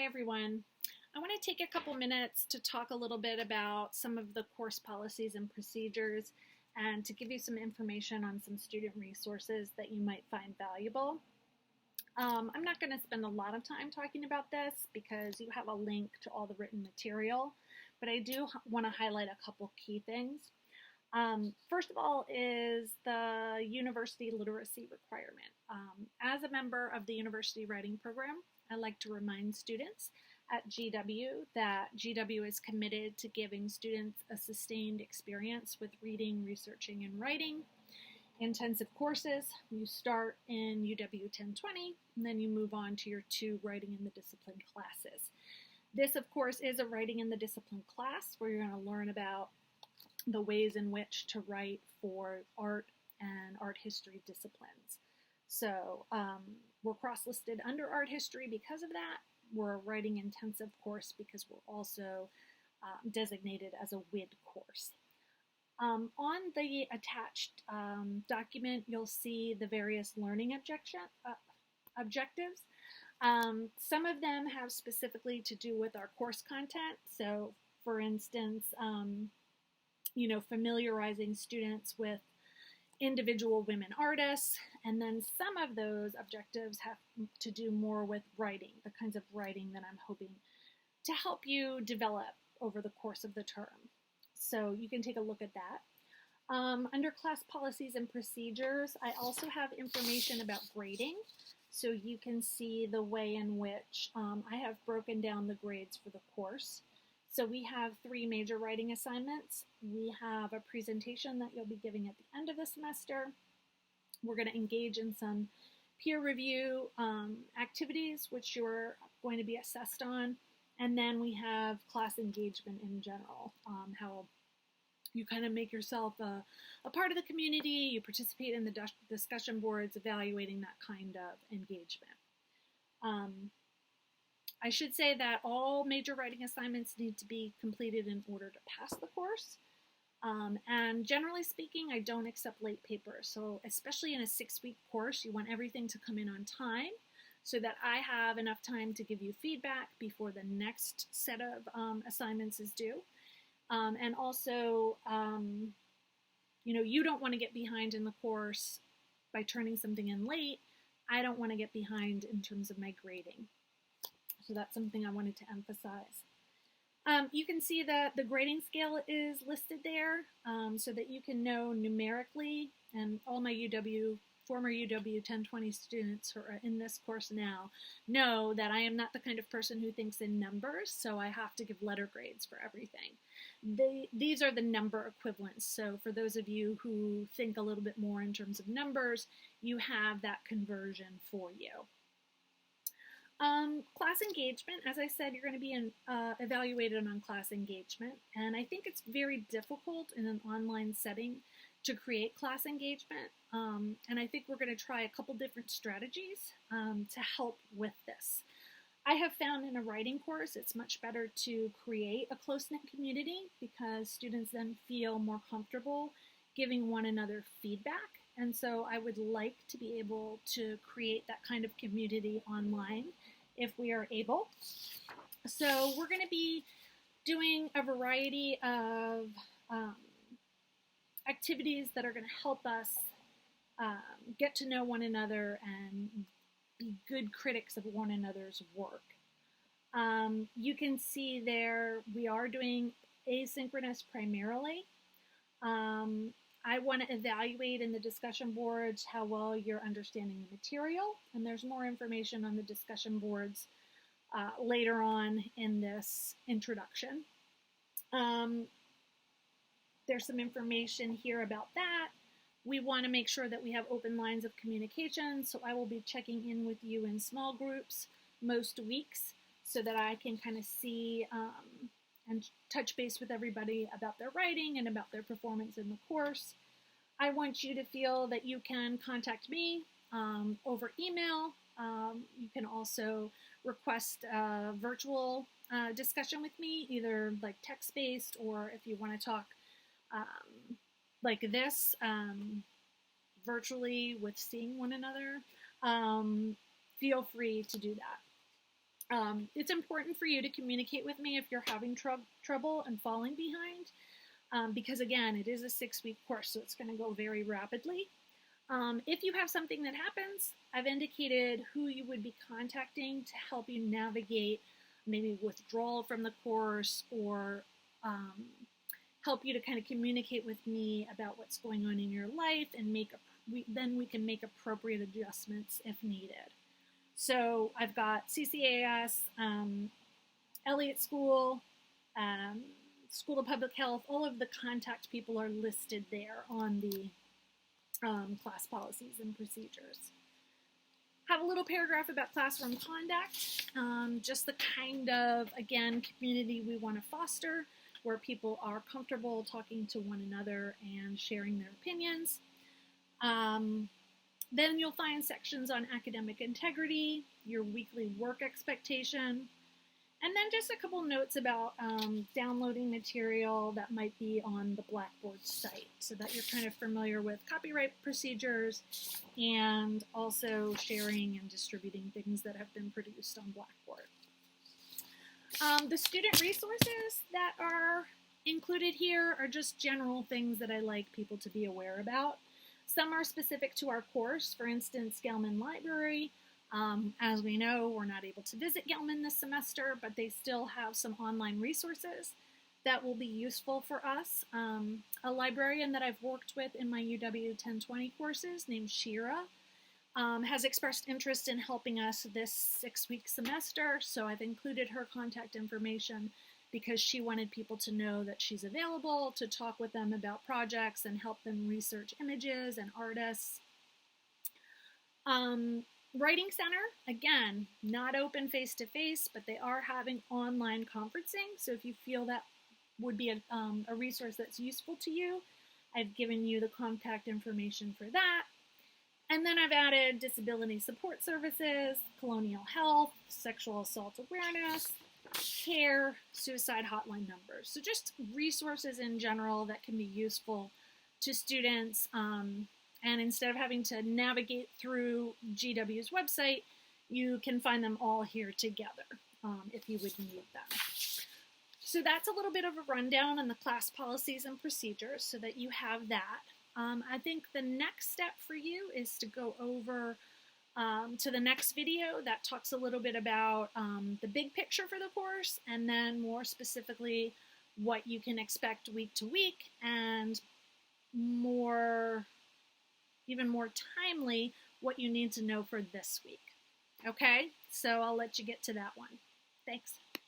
Hi everyone. I want to take a couple minutes to talk a little bit about some of the course policies and procedures and to give you some information on some student resources that you might find valuable. I'm not going to spend a lot of time talking about this because you have a link to all the written material, but I do want to highlight a couple key things. First of all is the university literacy requirement. As a member of the university writing program, I like to remind students at GW that GW is committed to giving students a sustained experience with reading, researching, and writing. Intensive courses, you start in UW 1020, and then you move on to your 2 writing in the discipline classes. This, of course, is a writing in the discipline class where you're going to learn about the ways in which to write for art and art history disciplines. So we're cross-listed under art history because of that. We're a writing intensive course because we're also designated as a WID course. On the attached document, you'll see the various learning objectives. Some of them have specifically to do with our course content. So, for instance, familiarizing students with individual women artists, and then some of those objectives have to do more with writing, the kinds of writing that I'm hoping to help you develop over the course of the term. So you can take a look at that. Under class policies and procedures, I also have information about grading. So you can see the way in which I have broken down the grades for the course. So we have 3 major writing assignments. We have a presentation that you'll be giving at the end of the semester. We're going to engage in some peer review activities, which you're going to be assessed on. And then we have class engagement in general, how you kind of make yourself a part of the community, you participate in the discussion boards, evaluating that kind of engagement. I should say that all major writing assignments need to be completed in order to pass the course. And generally speaking, I don't accept late papers. So especially in a 6-week course, you want everything to come in on time so that I have enough time to give you feedback before the next set of assignments is due. And also, you don't want to get behind in the course by turning something in late. I don't want to get behind in terms of my grading. So that's something I wanted to emphasize. You can see that the grading scale is listed there so that you can know numerically, and all my former UW 1020 students who are in this course now know that I am not the kind of person who thinks in numbers, so I have to give letter grades for everything. These are the number equivalents, so for those of you who think a little bit more in terms of numbers, you have that conversion for you. Class engagement, as I said, you're going to be evaluated on class engagement, and I think it's very difficult in an online setting to create class engagement, and I think we're going to try a couple different strategies to help with this. I have found in a writing course it's much better to create a close-knit community because students then feel more comfortable giving one another feedback, and so I would like to be able to create that kind of community online if we are able. So we're going to be doing a variety of activities that are going to help us get to know one another and be good critics of one another's work. You can see there we are doing asynchronous primarily. I want to evaluate in the discussion boards how well you're understanding the material, and there's more information on the discussion boards later on in this introduction. There's some information here about that. We want to make sure that we have open lines of communication, so I will be checking in with you in small groups most weeks so that I can kind of see and touch base with everybody about their writing and about their performance in the course. I want you to feel that you can contact me over email. You can also request a virtual discussion with me, either like text-based or if you want to talk like this, virtually with seeing one another, feel free to do that. It's important for you to communicate with me if you're having trouble and falling behind, because again, it is a 6-week course, so it's going to go very rapidly. If you have something that happens, I've indicated who you would be contacting to help you navigate maybe withdrawal from the course, or help you to kind of communicate with me about what's going on in your life, and then we can make appropriate adjustments if needed. So I've got CCAS, Elliott School, School of Public Health. All of the contact people are listed there on the class policies and procedures. Have a little paragraph about classroom conduct, just the kind of, again, community we want to foster, where people are comfortable talking to one another and sharing their opinions. Then you'll find sections on academic integrity, your weekly work expectation, and then just a couple notes about downloading material that might be on the Blackboard site, so that you're kind of familiar with copyright procedures and also sharing and distributing things that have been produced on Blackboard. The student resources that are included here are just general things that I like people to be aware about. Some are specific to our course, for instance, Gelman Library. As we know, we're not able to visit Gelman this semester, but they still have some online resources that will be useful for us. A librarian that I've worked with in my UW 1020 courses named Shira has expressed interest in helping us this 6-week semester, so I've included her contact information because she wanted people to know that she's available to talk with them about projects and help them research images and artists. Writing Center, again, not open face-to-face, but they are having online conferencing, so if you feel that would be a resource that's useful to you, I've given you the contact information for that. And then I've added disability support services, colonial health, sexual assault awareness, CARE, suicide hotline numbers. So just resources in general that can be useful to students. And instead of having to navigate through GW's website, you can find them all here together if you would need them. So that's a little bit of a rundown on the class policies and procedures so that you have that. I think the next step for you is to go over to the next video that talks a little bit about the big picture for the course, and then more specifically what you can expect week to week, and even more timely, what you need to know for this week. Okay, so I'll let you get to that one. Thanks.